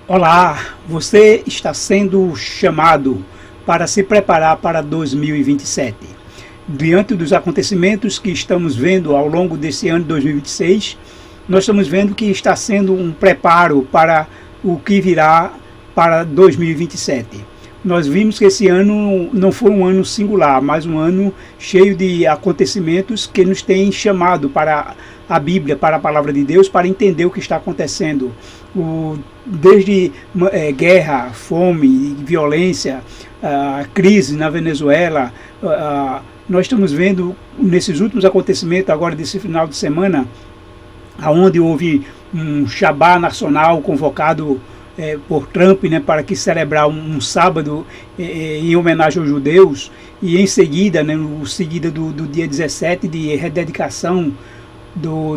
Olá, você está sendo chamado para se preparar para 2027. Diante dos acontecimentos que estamos vendo ao longo desse ano de 2026, nós estamos vendo que está sendo um preparo para o que virá para 2027. Nós vimos que esse ano não foi um ano singular, mas um ano cheio de acontecimentos que nos tem chamado para a Bíblia, para a Palavra de Deus, para entender o que está acontecendo. Desde guerra, fome, violência, crise na Venezuela, nós estamos vendo nesses últimos acontecimentos, agora desse final de semana, onde houve um Shabá nacional convocado por Trump, né, para que celebrar um sábado em homenagem aos judeus, e em seguida, né, seguida do dia 17 de rededicação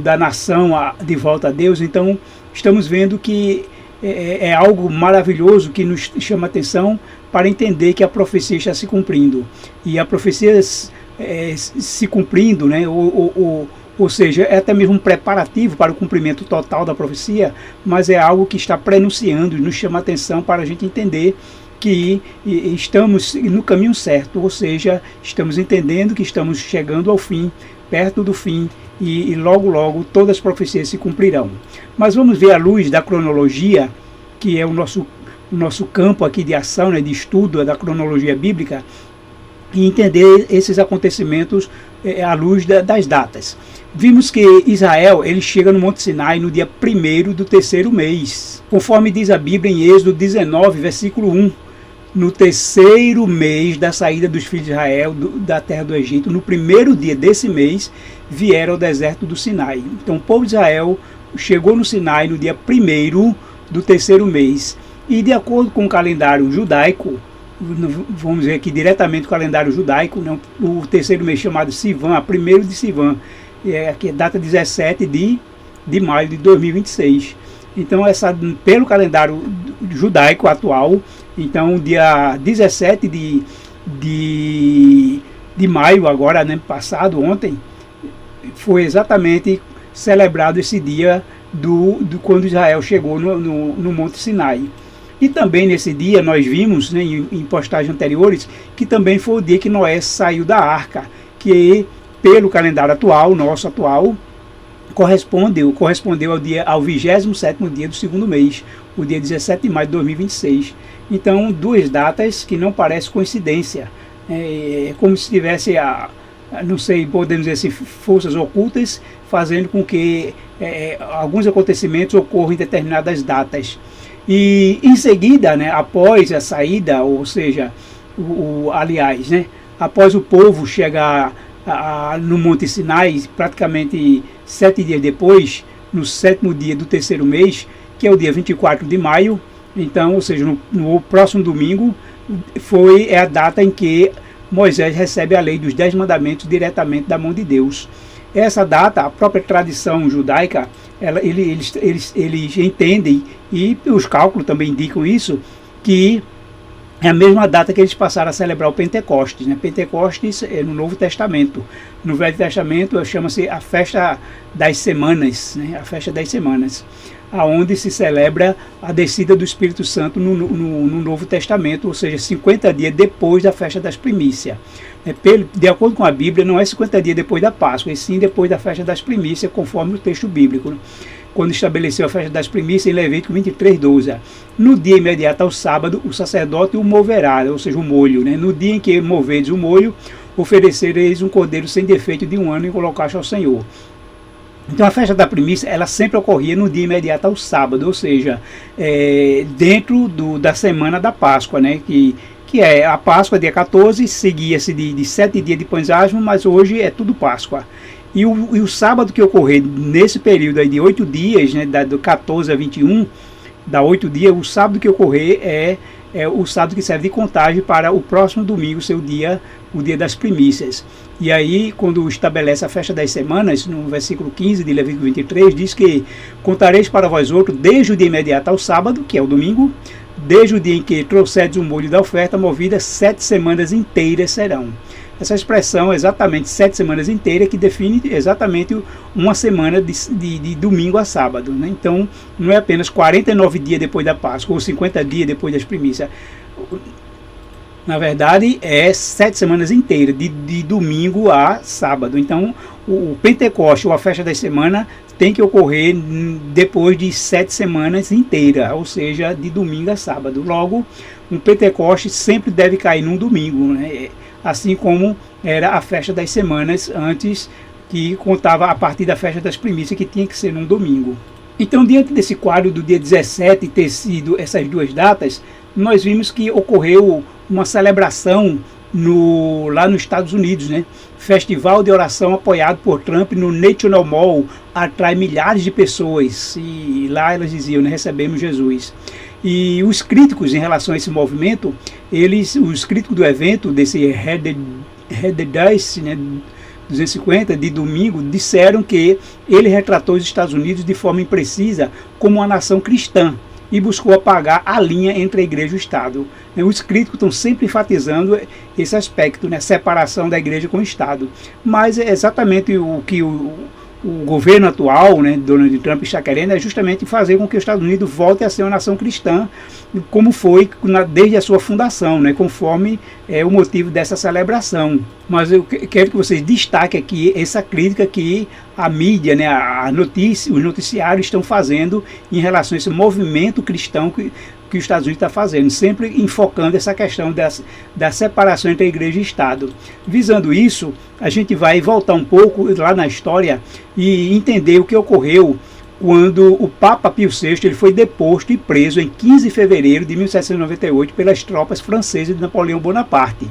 da nação de volta a Deus. Então estamos vendo que é algo maravilhoso que nos chama a atenção para entender que a profecia está se cumprindo. E a profecia se cumprindo, né, ou seja, é até mesmo um preparativo para o cumprimento total da profecia, mas é algo que está prenunciando e nos chama a atenção para a gente entender que estamos no caminho certo, ou seja, estamos entendendo que estamos chegando ao fim, perto do fim, e logo logo todas as profecias se cumprirão. Mas vamos ver à luz da cronologia, que é o nosso campo aqui de ação, né, de estudo da cronologia bíblica, e entender esses acontecimentos à luz das datas. Vimos que Israel ele chega no Monte Sinai no dia 1º do terceiro mês, conforme diz a Bíblia em Êxodo 19, versículo 1. No terceiro mês da saída dos filhos de Israel da terra do Egito, no primeiro dia desse mês, vieram ao deserto do Sinai. Então o povo de Israel chegou no Sinai no dia 1º do terceiro mês. E de acordo com o calendário judaico, vamos ver aqui diretamente o calendário judaico, né, o terceiro mês chamado Sivan, a 1º de Sivan, que data 17 de maio de 2026. Então, pelo calendário judaico atual, então dia 17 de maio, agora, né, passado, ontem, foi exatamente celebrado esse dia quando Israel chegou no Monte Sinai. E também nesse dia nós vimos, né, em postagens anteriores, que também foi o dia que Noé saiu da arca, que pelo calendário atual, nosso atual, correspondeu ao 27º dia do segundo mês, o dia 17 de maio de 2026. Então, duas datas que não parecem coincidência. É como se tivesse, não sei, podemos dizer assim, forças ocultas, fazendo com que alguns acontecimentos ocorram em determinadas datas. E em seguida, né, após a saída, ou seja, aliás, né, após o povo chegar no Monte Sinai, praticamente 7 dias depois, no 7º dia do terceiro mês, que é o dia 24 de maio, então, ou seja, no próximo domingo, é a data em que Moisés recebe a lei dos 10 mandamentos diretamente da mão de Deus. Essa data, a própria tradição judaica, eles entendem, e os cálculos também indicam isso, que é a mesma data que eles passaram a celebrar o Pentecostes. Né? Pentecostes é no Novo Testamento. No Velho Testamento chama-se a Festa das Semanas, né? A Festa das Semanas, aonde se celebra a descida do Espírito Santo no Novo Testamento, ou seja, 50 dias depois da Festa das Primícias. De acordo com a Bíblia, não é 50 dias depois da Páscoa, e sim depois da Festa das Primícias, conforme o texto bíblico, né? Quando estabeleceu a Festa das Primícias em Levítico 23:12. No dia imediato ao sábado, o sacerdote o moverá, ou seja, o molho. Né? No dia em que moveres o molho, oferecereis um cordeiro sem defeito de 1 ano e colocaste ao Senhor. Então a festa da primícia, ela sempre ocorria no dia imediato ao sábado, ou seja, dentro da semana da Páscoa, né? Que é a Páscoa, dia 14, seguia-se de 7 dias de pães asmos, mas hoje é tudo Páscoa. E o sábado que ocorrer nesse período aí de 8 dias, né, do 14 a 21, dá 8 dias, o sábado que ocorrer é o sábado que serve de contagem para o próximo domingo, o dia das primícias. E aí, quando estabelece a festa das semanas, no versículo 15 de Levítico 23, diz que contareis para vós outros desde o dia imediato ao sábado, que é o domingo, desde o dia em que trouxerdes o molho da oferta movida, 7 semanas inteiras serão. essa expressão exatamente 7 semanas inteiras, que define exatamente uma semana de domingo a sábado, né? Então, não é apenas 49 dias depois da Páscoa, ou 50 dias depois das primícias. Na verdade, é 7 semanas inteiras, de domingo a sábado. Então, o Pentecoste, ou a festa das semanas, tem que ocorrer depois de 7 semanas inteiras, ou seja, de domingo a sábado. Logo, um Pentecoste sempre deve cair num domingo, né? Assim como era a festa das semanas antes, que contava a partir da festa das primícias, que tinha que ser num domingo. Então, diante desse quadro do dia 17 ter sido essas duas datas, nós vimos que ocorreu uma celebração lá nos Estados Unidos, né? Festival de oração apoiado por Trump no National Mall atrai milhares de pessoas, e lá elas diziam, né, recebemos Jesus. E os críticos em relação a esse movimento, os críticos do evento, desse Head the Dice, né, 250 de domingo, disseram que ele retratou os Estados Unidos de forma imprecisa como uma nação cristã e buscou apagar a linha entre a igreja e o Estado. Os críticos estão sempre enfatizando esse aspecto, né, separação da igreja com o Estado. Mas é exatamente o que o governo atual, né, Donald Trump, está querendo, é justamente fazer com que os Estados Unidos volte a ser uma nação cristã, como foi desde a sua fundação, né, conforme o motivo dessa celebração. Mas eu quero que vocês destaquem aqui essa crítica que a mídia, né, os noticiários estão fazendo em relação a esse movimento cristão que os Estados Unidos está fazendo, sempre enfocando essa questão da separação entre a igreja e o Estado. Visando isso, a gente vai voltar um pouco lá na história e entender o que ocorreu quando o Papa Pio VI ele foi deposto e preso em 15 de fevereiro de 1798 pelas tropas francesas de Napoleão Bonaparte.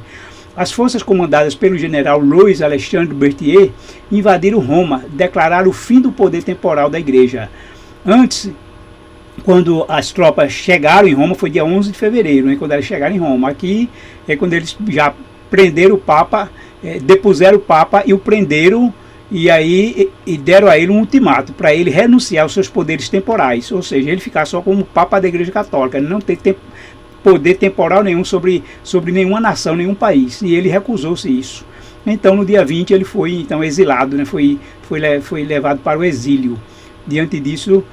As forças comandadas pelo general Louis Alexandre Berthier invadiram Roma, declararam o fim do poder temporal da igreja. Antes, quando as tropas chegaram em Roma, foi dia 11 de fevereiro, né, quando elas chegaram em Roma. Aqui é quando eles já prenderam o Papa, depuseram o Papa e o prenderam, e aí deram a ele um ultimato para ele renunciar aos seus poderes temporais, ou seja, ele ficar só como Papa da Igreja Católica, não ter poder temporal nenhum sobre nenhuma nação, nenhum país, e ele recusou-se isso. Então, no dia 20, ele foi então exilado, né, foi levado para o exílio. Diante disso,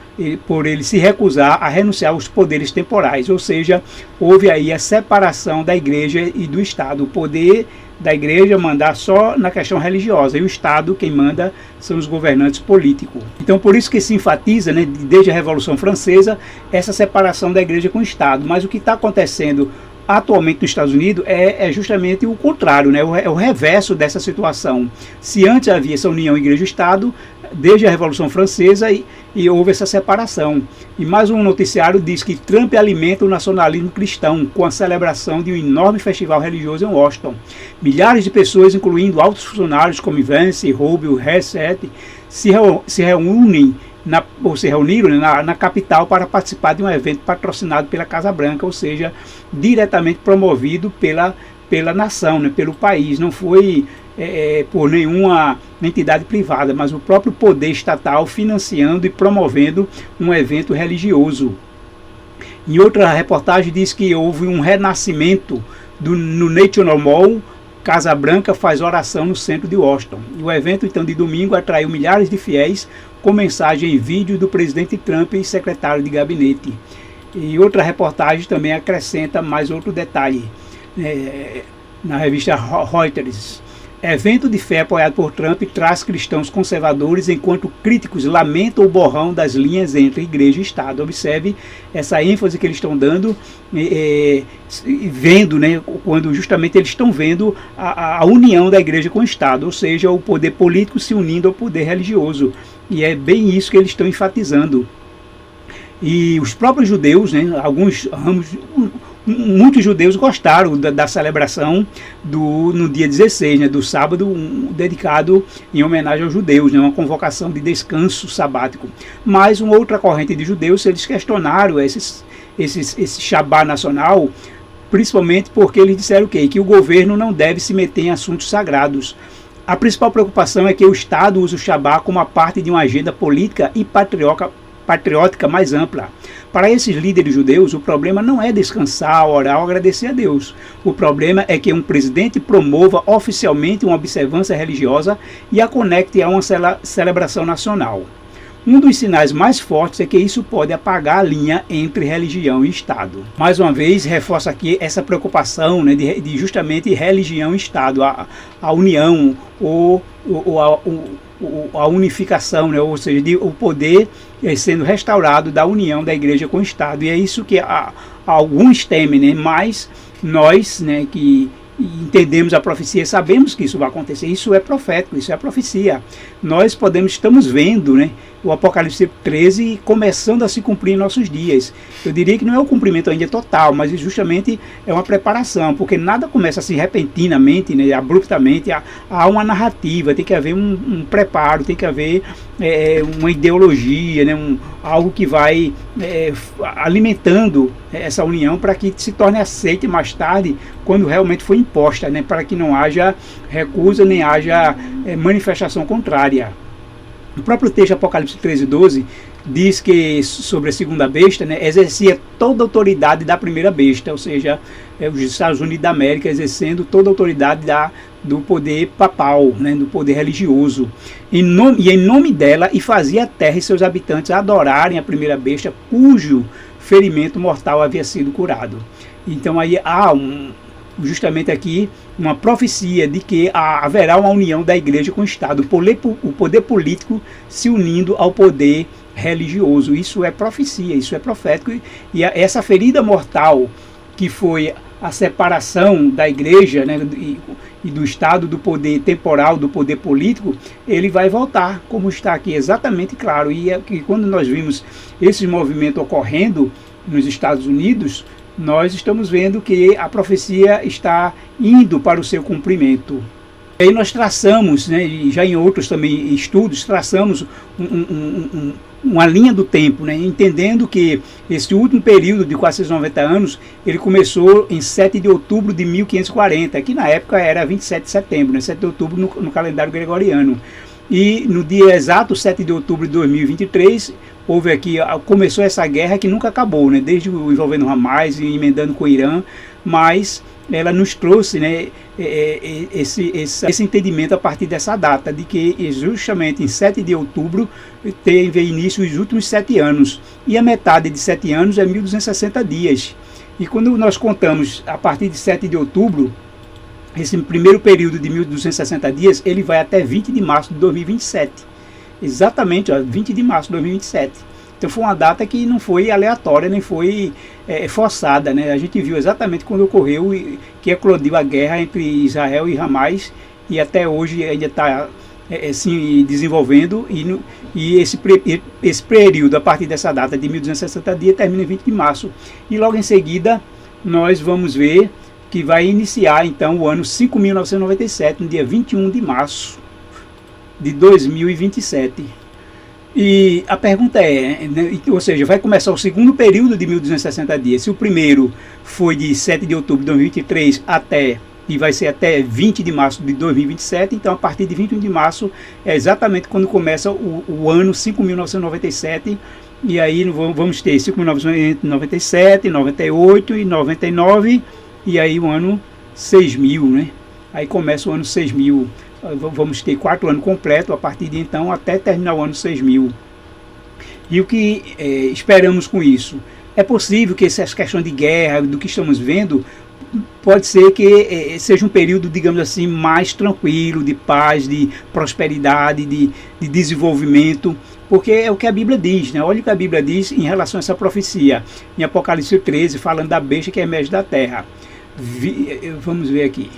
por ele se recusar a renunciar aos poderes temporais, ou seja, houve aí a separação da igreja e do Estado. O poder da igreja mandar só na questão religiosa, e o Estado, quem manda, são os governantes políticos. Então, por isso que se enfatiza, né, desde a Revolução Francesa, essa separação da igreja com o Estado. Mas o que está acontecendo atualmente nos Estados Unidos é justamente o contrário, né? É o reverso dessa situação. Se antes havia essa união igreja-estado, desde a Revolução Francesa, e houve essa separação. E mais um noticiário diz que Trump alimenta o nacionalismo cristão com a celebração de um enorme festival religioso em Washington. Milhares de pessoas, incluindo altos funcionários como Vance, Rubio, Hessett, se reuniram na capital para participar de um evento patrocinado pela Casa Branca, ou seja, diretamente promovido pela nação, né, pelo país. Não foi por nenhuma entidade privada, mas o próprio poder estatal financiando e promovendo um evento religioso. Em outra reportagem diz que houve um renascimento no National Mall. Casa Branca faz oração no centro de Washington. O evento, então, de domingo atraiu milhares de fiéis com mensagem em vídeo do presidente Trump e secretário de gabinete. E outra reportagem também acrescenta mais outro detalhe. Na revista Reuters, evento de fé apoiado por Trump traz cristãos conservadores, enquanto críticos lamentam o borrão das linhas entre igreja e Estado. Observe essa ênfase que eles estão dando, vendo, né, quando justamente eles estão vendo a união da igreja com o Estado, ou seja, o poder político se unindo ao poder religioso. E é bem isso que eles estão enfatizando. E os próprios judeus, né, muitos judeus gostaram da celebração no dia 16, né, do sábado, dedicado em homenagem aos judeus, né, uma convocação de descanso sabático. Mas uma outra corrente de judeus, eles questionaram esse Shabá nacional, principalmente porque eles disseram que o governo não deve se meter em assuntos sagrados. A principal preocupação é que o Estado usa o Shabá como uma parte de uma agenda política e patriótica mais ampla. Para esses líderes judeus, o problema não é descansar, orar ou agradecer a Deus. O problema é que um presidente promova oficialmente uma observância religiosa e a conecte a uma celebração nacional. Um dos sinais mais fortes é que isso pode apagar a linha entre religião e Estado. Mais uma vez, reforço aqui essa preocupação, né, de justamente religião e Estado, a união ou a unificação, né, ou seja, o poder sendo restaurado da união da igreja com o Estado. E é isso que alguns temem, né, mas nós, né, que entendemos a profecia, sabemos que isso vai acontecer. Isso é profético, isso é profecia. Nós estamos vendo, né, o Apocalipse 13 começando a se cumprir em nossos dias. Eu diria que não é o cumprimento ainda total, mas justamente é uma preparação, porque nada começa assim repentinamente, né, abruptamente. Há uma narrativa, tem que haver um preparo, tem que haver uma ideologia, né, algo que vai alimentando essa união para que se torne aceite mais tarde, quando realmente foi imposta, né, para que não haja recusa nem haja manifestação contrária. O próprio texto Apocalipse 13:12 diz que sobre a segunda besta, né, exercia toda a autoridade da primeira besta, ou seja, os Estados Unidos da América exercendo toda a autoridade do poder papal, né, do poder religioso, em nome dela, e fazia a terra e seus habitantes adorarem a primeira besta, cujo ferimento mortal havia sido curado. Então aí há justamente aqui uma profecia de que haverá uma união da igreja com o Estado, o poder político se unindo ao poder religioso. Isso é profecia, isso é profético, e essa ferida mortal que foi a separação da igreja, né, e do Estado, do poder temporal, do poder político, ele vai voltar, como está aqui exatamente claro. E quando nós vimos esse movimento ocorrendo nos Estados Unidos, nós estamos vendo que a profecia está indo para o seu cumprimento. E aí nós traçamos, né, e já em outros também estudos, traçamos uma linha do tempo, né, entendendo que esse último período de 490 anos, ele começou em 7 de outubro de 1540, que na época era 27 de setembro, né, 7 de outubro no calendário gregoriano. E no dia exato, 7 de outubro de 2023, começou essa guerra que nunca acabou, né, desde o envolvendo Hamas e emendando com o Irã, mas ela nos trouxe, né, esse entendimento a partir dessa data, de que justamente em 7 de outubro teve início os últimos 7 anos, e a metade de 7 anos é 1260 dias. E quando nós contamos a partir de 7 de outubro, esse primeiro período de 1260 dias, ele vai até 20 de março de 2027. Exatamente, 20 de março de 2027. Então foi uma data que não foi aleatória, nem foi forçada, né? A gente viu exatamente quando ocorreu, que eclodiu a guerra entre Israel e Hamas, e até hoje ainda está se desenvolvendo, e esse período, a partir dessa data de 1260 dias, termina em 20 de março. E logo em seguida nós vamos ver que vai iniciar então o ano 5.997, no dia 21 de março de 2027. E a pergunta né, ou seja, vai começar o segundo período de 1260 dias. Se o primeiro foi de 7 de outubro de 2023 e vai ser até 20 de março de 2027, então a partir de 21 de março é exatamente quando começa o ano 5.997, e aí vamos ter 5.997, 98 e 99, e aí o ano 6.000, né? Aí começa o ano 6.000. Vamos ter 4 anos completos a partir de então até terminar o ano 6.000. E o que esperamos com isso? É possível que essas questões de guerra, do que estamos vendo, pode ser que seja um período, digamos assim, mais tranquilo, de paz, de prosperidade, de desenvolvimento, porque é o que a Bíblia diz, né? Olha o que a Bíblia diz em relação a essa profecia, em Apocalipse 13, falando da besta que emerge da terra. Vamos ver aqui.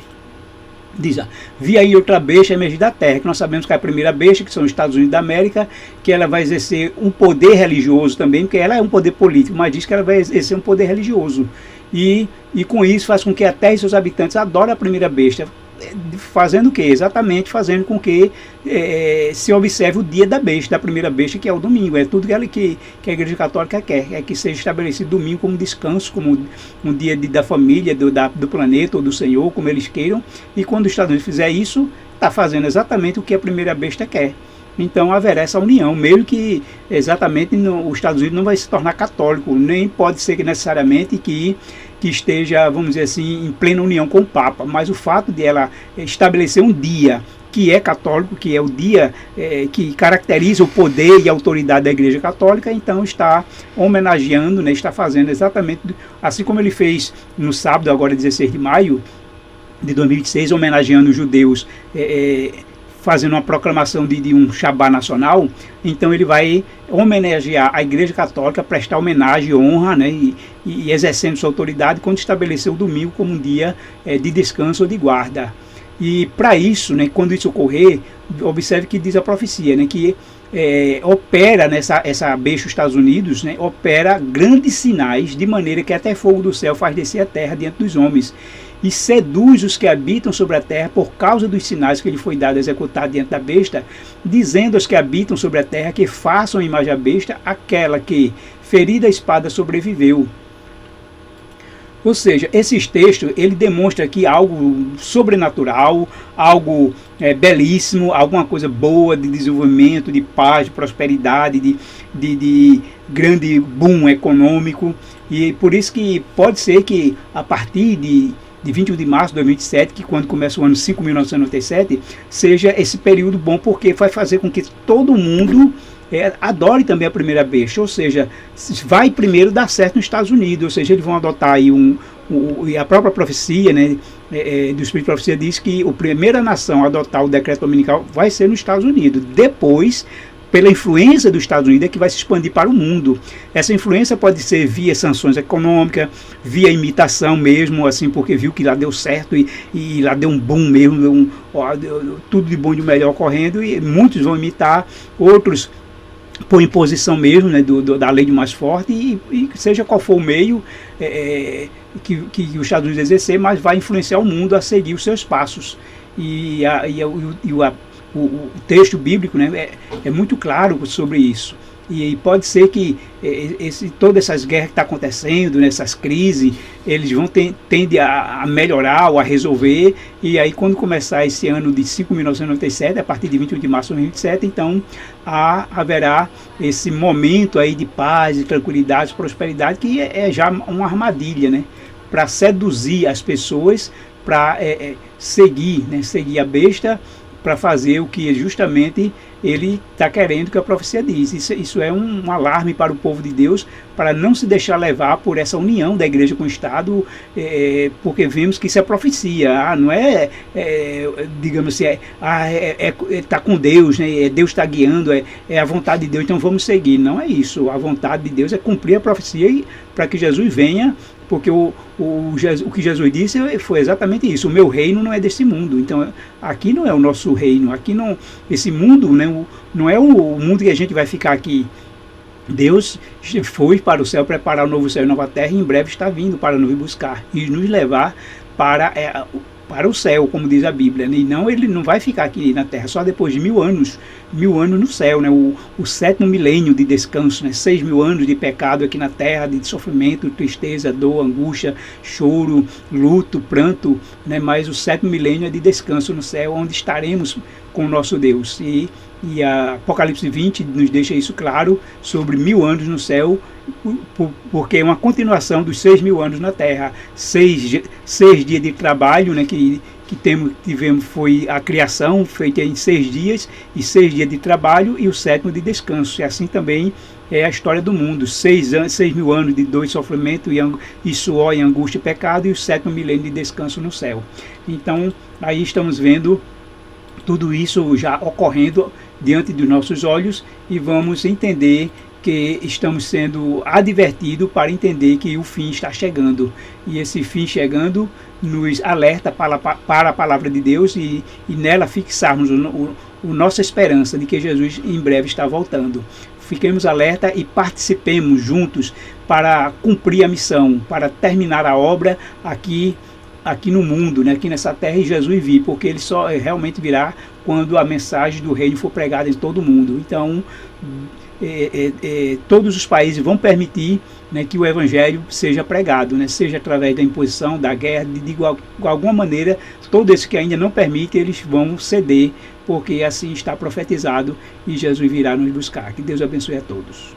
Diz, vi aí outra besta emergir da terra, que nós sabemos que é a primeira besta, que são os Estados Unidos da América, que ela vai exercer um poder religioso também, porque ela é um poder político, mas diz que ela vai exercer um poder religioso. E com isso faz com que a terra e seus habitantes adorem a primeira besta, fazendo o quê? Exatamente fazendo com que se observe o dia da besta, da primeira besta, que é o domingo. É tudo que a Igreja Católica quer, é que seja estabelecido domingo como descanso, como um dia da família, do planeta ou do Senhor, como eles queiram. E quando os Estados Unidos fizer isso, está fazendo exatamente o que a primeira besta quer. então haverá essa união, mesmo que exatamente os Estados Unidos não vai se tornar católico, nem pode ser que necessariamente que esteja, vamos dizer assim, em plena união com o Papa, mas o fato de ela estabelecer um dia que é católico, que é o dia que caracteriza o poder e a autoridade da Igreja Católica, então está homenageando, né, está fazendo exatamente assim como ele fez no sábado, agora 16 de maio de 2026, homenageando os judeus, fazendo uma proclamação de um Shabá nacional. Então ele vai homenagear a Igreja Católica, prestar homenagem e honra, né, e exercendo sua autoridade, quando estabeleceu o domingo como um dia de descanso ou de guarda. E para isso, né, quando isso ocorrer, observe que diz a profecia, né, que opera essa besta, os Estados Unidos, né, opera grandes sinais, de maneira que até fogo do céu faz descer a terra diante dos homens, e seduz os que habitam sobre a terra por causa dos sinais que lhe foi dado a executar diante da besta, dizendo aos que habitam sobre a terra que façam a imagem à besta, aquela que, ferida a espada, sobreviveu. Ou seja, esses textos, ele demonstra aqui algo sobrenatural, algo belíssimo, alguma coisa boa de desenvolvimento, de paz, de prosperidade, de grande boom econômico. E por isso que pode ser que a partir de 21 de março de 2027, que quando começa o ano 5.997, seja esse período bom, porque vai fazer com que todo mundo adore também a primeira besta, ou seja, vai primeiro dar certo nos Estados Unidos, ou seja, eles vão adotar aí a própria profecia, né, do Espírito de Profecia diz que a primeira nação a adotar o decreto dominical vai ser nos Estados Unidos, depois, pela influência dos Estados Unidos, é que vai se expandir para o mundo. Essa influência pode ser via sanções econômicas, via imitação mesmo, assim, porque viu que lá deu certo e lá deu um boom mesmo, tudo de bom e de melhor ocorrendo, e muitos vão imitar, outros por imposição mesmo, né, da lei de mais forte, e seja qual for o meio que os Estados Unidos exercer, mas vai influenciar o mundo a seguir os seus passos. O texto bíblico, né, é muito claro sobre isso. E pode ser que todas essas guerras que estão acontecendo, essas crises, eles vão tender a melhorar ou a resolver. E aí, quando começar esse ano de 5.997, a partir de 21 de março de 2027, então haverá esse momento aí de paz, de tranquilidade, de prosperidade, que é já uma armadilha, né, para seduzir as pessoas, para seguir a besta, para fazer o que justamente ele está querendo, que a profecia diz. Isso é um alarme para o povo de Deus, para não se deixar levar por essa união da igreja com o Estado, porque vemos que isso é profecia, não é, digamos assim, está com Deus, né, Deus está guiando, é a vontade de Deus, então vamos seguir. Não é isso, a vontade de Deus é cumprir a profecia para que Jesus venha, porque o que Jesus disse foi exatamente isso: o meu reino não é desse mundo. Então aqui não é o nosso reino, aqui não, esse mundo, né, não é o mundo que a gente vai ficar aqui. Deus foi para o céu preparar o novo céu e nova terra, e em breve está vindo para nos buscar e nos levar para o céu, como diz a Bíblia, né? E não, ele não vai ficar aqui na terra só depois de 1000 anos no céu, né? O sétimo milênio de descanso, né? 6.000 anos de pecado aqui na terra, de sofrimento, tristeza, dor, angústia, choro, luto, pranto, né? Mas o sétimo milênio é de descanso no céu, onde estaremos com o nosso Deus. E a Apocalipse 20 nos deixa isso claro, sobre 1000 anos no céu, porque é uma continuação dos 6.000 anos na terra. 6 dias de trabalho, né, que tivemos, foi a criação feita em 6 dias, e 6 dias de trabalho, e o sétimo de descanso. E assim também é a história do mundo: 6.000 anos de dor e sofrimento, e suor, e angústia e pecado, e o sétimo milênio de descanso no céu. Então aí estamos vendo tudo isso já ocorrendo diante dos nossos olhos, e vamos entender que estamos sendo advertidos para entender que o fim está chegando. E esse fim chegando nos alerta para a palavra de Deus, e nela fixarmos nossa esperança de que Jesus em breve está voltando. Fiquemos alerta e participemos juntos para cumprir a missão, para terminar a obra aqui no mundo, né, aqui nessa terra, e Jesus vir, porque ele só realmente virá quando a mensagem do reino for pregada em todo o mundo. Então todos os países vão permitir, né, que o evangelho seja pregado, né, seja através da imposição, da guerra, de alguma maneira, todos esses que ainda não permitem, eles vão ceder, porque assim está profetizado e Jesus virá nos buscar. Que Deus abençoe a todos.